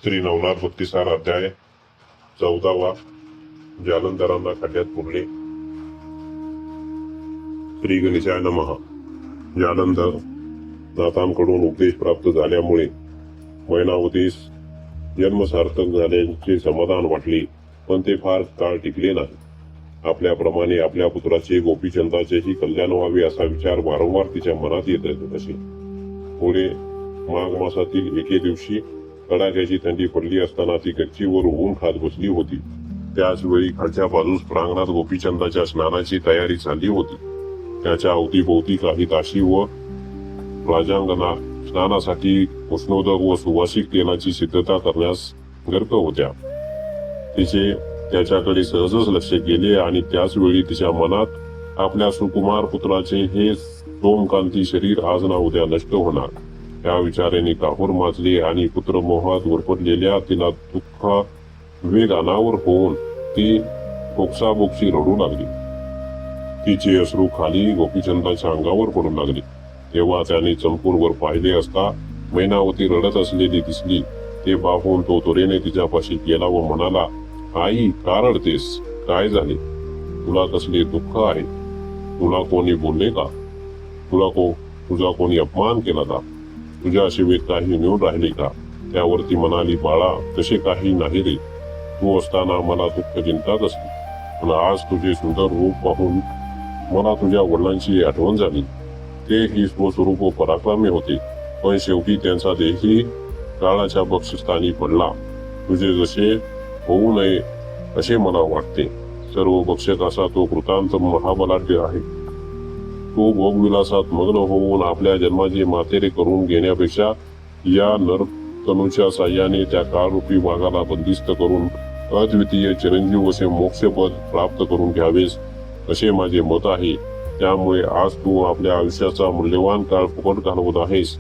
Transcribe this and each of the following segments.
श्री नवनाथ 32 अध्याय 14वा. जालंधरांना खड्ड्यात पुरले. श्री गणेशाय नमः. जालंधर नाथांकडून उपदेश प्राप्त झाल्यामुळे मैनावतीस जन्म सार्थक झाल्याचे समाधान वाटले, पण ते फार काळ टिकले नाही. आपल्याप्रमाणे आपल्या पुत्राचे गोपीचंदाचेही कल्याण व्हावे असा विचार वारंवार तिच्या मनात येत असे. पुढे माघ मासातील एके दिवशी कडाक्याची थंडी पडली असताना ती गच्चीवर ऊन खात बसली होती. त्याच वेळी खालच्या बाजूस प्रांगणात गोपीचंदाच्या स्नानाची तयारी झाली होती. त्याच्या अवतीभोवती काही दासी व राजांगना स्नानासाठी उष्णोदक व सुवासिक तेलाची सिद्धता करण्यास गर्क होत्या. तिचे त्याच्याकडे सहजच लक्ष गेले आणि त्याच वेळी तिच्या मनात आपल्या सुकुमार पुत्राचे हे सोमकांती शरीर आज ना उद्या नष्ट होणार या विचाराने काहूर माजले आणि पुत्रमोहात गुरफटलेल्या तिला दुःख वेग अनावर होऊन ती बोक्साबोक्शी रडू लागली. तिचे अश्रू खाली गोपीचंदाच्या अंगावर पडू लागले. तेव्हा त्याने चंपूरवर पाहिले असता मैनावती रडत असलेली दिसली. ते पाहून तो त्वरेने तिच्यापाशी गेला व म्हणाला, आई, का रडतेस? काय झाले? तुला कसले दुःख आहे? तुला कोणी बोलले का? तुझा कोणी अपमान केला का? तुझ्या शिवेत काही मिळून राहिले का? त्यावरती म्हणाली, बाळा, तसे काही नाही रे. तू असताना मला दुःख चिंताच असते, पण आज तुझे सुंदर रूप पाहून मला तुझ्या वडिलांची आठवण झाली. ते ही स्वस्वरूप पराक्रमी होते, पण शेवटी त्यांचा देही काळाच्या बक्षस्थानी पडला. तुझे जसे होऊ नये असे मला वाटते. सर्व बक्षक असा तो कृतांत महाबलाढ्य आहे. तो भोगविलासात मग्न होऊन आपल्या जन्माचे मातेरे करून घेण्यापेक्षा या नरतनूच्या साह्याने त्या काळरूपी वाघाला बंदिस्त करून अद्वितीय चिरंजीव असे मोक्षपद प्राप्त करून घ्यावेस असे माझे मत आहे. त्यामुळे आज तू आपल्या आयुष्याचा मूल्यवान काळ फुकट घालवत आहेस.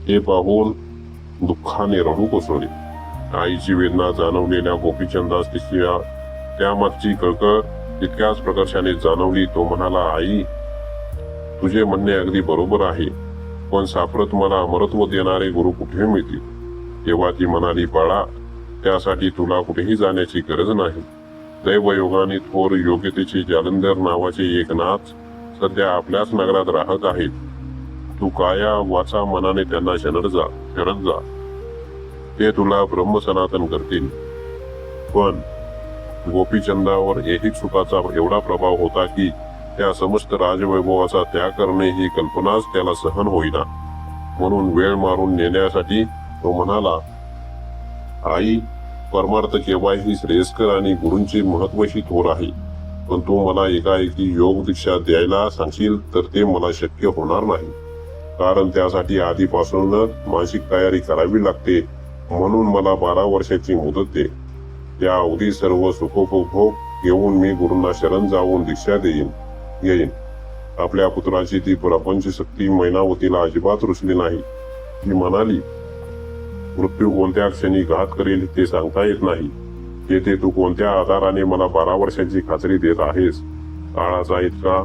हे पाहून दुःखाने रडू कोसळले. आईची वेदना जाणवलेल्या गोपीचंदास तिच्या त्यामागची कळकळ तितक्याच प्रकर्षाने जाणवली. तो म्हणाला, आई, तुझे म्हणणे अगदी बरोबर आहे, पण साप्रत मला अमरत्व देणारे गुरु कुठे मिळतील? तेव्हा ती म्हणाली, बाळा, त्यासाठी तुला कुठेही जाण्याची गरज नाही. दैवयोगाने थोर योग्यतेचे जालंधर नावाचे एक नाथ सध्या आपल्याच नगरात राहत आहेत. तू काया वाचा मनाने त्यांना शरण जा. ते तुला ब्रह्म सनातन करतील. पण गोपीचंदावर ऐहिक सुखाचा एवढा प्रभाव होता की त्या समस्त राजवैभवाचा त्याग करणे ही कल्पनाच त्याला सहन होईना. म्हणून वेळ मारून नेण्यासाठी तो म्हणाला, आई, परमार्थ केव्हाही श्रेयस्कर आणि गुरूंचे महत्वही थोर आहे. पण तू मला एकाएकी योग दीक्षा द्यायला सांगशील तर ते मला शक्य होणार नाही, कारण त्यासाठी आधीपासूनच मानसिक तयारी करावी लागते. म्हणून मला 12 वर्षाची मुदत दे. त्या अवधी सर्व सुखोपभोग घेऊन मी गुरूंना शरण जाऊन दीक्षा येईन. आपल्या पुत्राची ती प्रपंच शक्ती मैनावतीला अजिबात रुचली नाही. ती म्हणाली, मृत्यू कोणत्या क्षणी घात करेल ते सांगता येत नाही. येथे तू कोणत्या आधाराने मला 12 वर्षांची खात्री देत आहेस? काळाचा इतका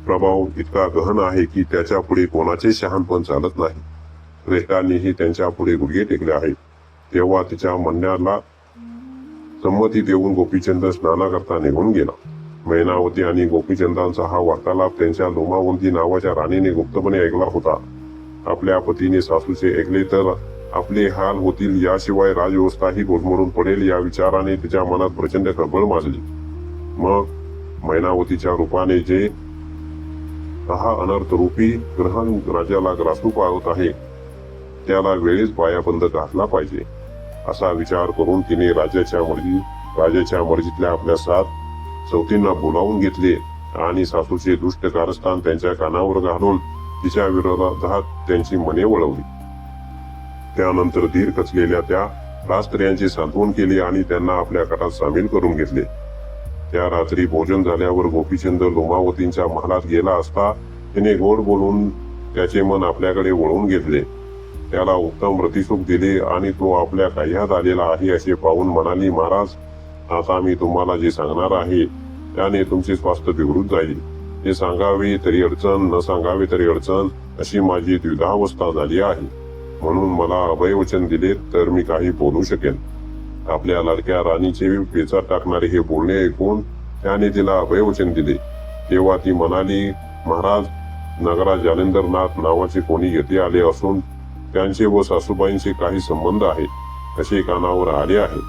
प्रभाव इतका गहन आहे की त्याच्या पुढे कोणाचे शहाणपण चालत नाही. श्रेष्ठांनीही त्यांच्या पुढे गुडघे टेकले आहेत. तेव्हा तिच्या म्हणण्याला संमती देऊन गोपीचंद स्नानाकरता निघून गेला. मैनावती आणि गोपीचंदांचा हा वार्तालाप त्यांच्या लोमावंती नावाच्या राणीने गुप्तपणे ऐकला होता. आपल्या पतीने सासूचे ऐकले तर आपले हाल होतील, याशिवाय राजव्यवस्थाही गुडमरून पडेल या विचाराने तिच्या मनात प्रचंड खळबळ माजली. मग मैनावतीच्या रूपाने जे हा अनर्थ रूपी ग्रहण राजाला ग्रासू पाहत आहे त्याला वेळेस पायाबंद घातला पाहिजे असा विचार करून तिने राजाच्या मर्जीतल्या आपल्या 7 चौथींना बोलावून घेतले आणि सासूचे दुष्ट कारस्थान त्यांच्या कानावर घालून तिच्या विरोधात त्यांची मने वळवली. त्यानंतर धीर खचलेल्या त्या राजस्त्रियांची सांत्वन केली आणि त्यांना आपल्या कटात सामील करून घेतले. त्या रात्री भोजन झाल्यावर गोपीचंद लोमावतींच्या महालात गेला असता तिने गोड बोलून त्याचे मन आपल्याकडे वळवून घेतले. त्याला उत्तम प्रतिसुख दिले आणि तो आपल्या काह्यात आलेला आहे असे पाहून म्हणाली, महाराज, आता मी तुम्हाला जे सांगणार आहे त्याने तुमचे स्वास्थ्य बिघडून जाईल. ते सांगावे तरी अडचण, न सांगावे तरी अडचण, अशी माझी द्विधावस्था झाली आहे. म्हणून मला अभयवचन दिले तर मी काही बोलू शकेन. आपल्या लाडक्या राणीचे पेचात टाकणारे हे बोलणे ऐकून त्याने तिला अभयवचन दिले. तेव्हा ती म्हणाली, महाराज, नगरात जालिंदरनाथ नावाचे कोणी येथे आले असून त्यांचे व सासूबाईंचे काही संबंध आहे असे कानावर आले आहे.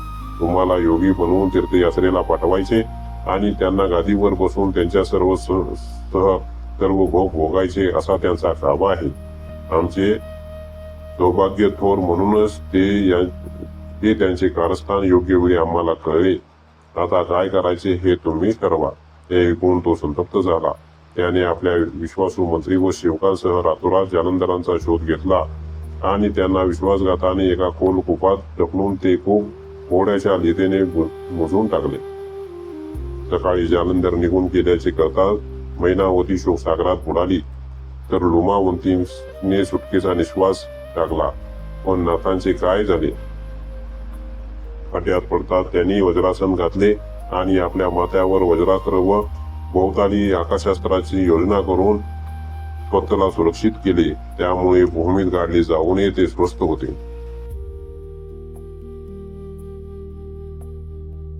तुम्हाला योगी बनवून तीर्थयात्रेला पाठवायचे आणि त्यांना गादीवर बसून त्यांच्या सर्व भोग भोगायचे असा त्यांचा काबा आहे. आमचे सौभाग्य थोर म्हणूनच ते त्यांचे कारस्थान योग्य वेळी आम्हाला कळले. आता काय करायचे हे तुम्ही ठरवा. हे ऐकून तो संतप्त झाला. त्याने आपल्या विश्वासू मंत्री व सेवकांसह रातोरात जालंधरांचा शोध घेतला आणि त्यांना विश्वासघाताने एका खोल कूपात ढकलून ते कूप घोड्याच्या लिदेने बुजवून टाकले. सकाळी जालंधर निघून गेल्याचे कळता मैनावती शोकसागरात बुडाली तर लुमावंतीने सुटकेचा निश्वास टाकला. पण नाथांचे काय झाले? खड्यात पडतात त्यांनी वज्रासन घातले आणि आपल्या माथ्यावर वज्रास्त्र व भोवताली आकाशास्त्राची योजना करून स्वतःला सुरक्षित केले. त्यामुळे भूमीत गाडले जाऊ नये ते स्वस्थ होते.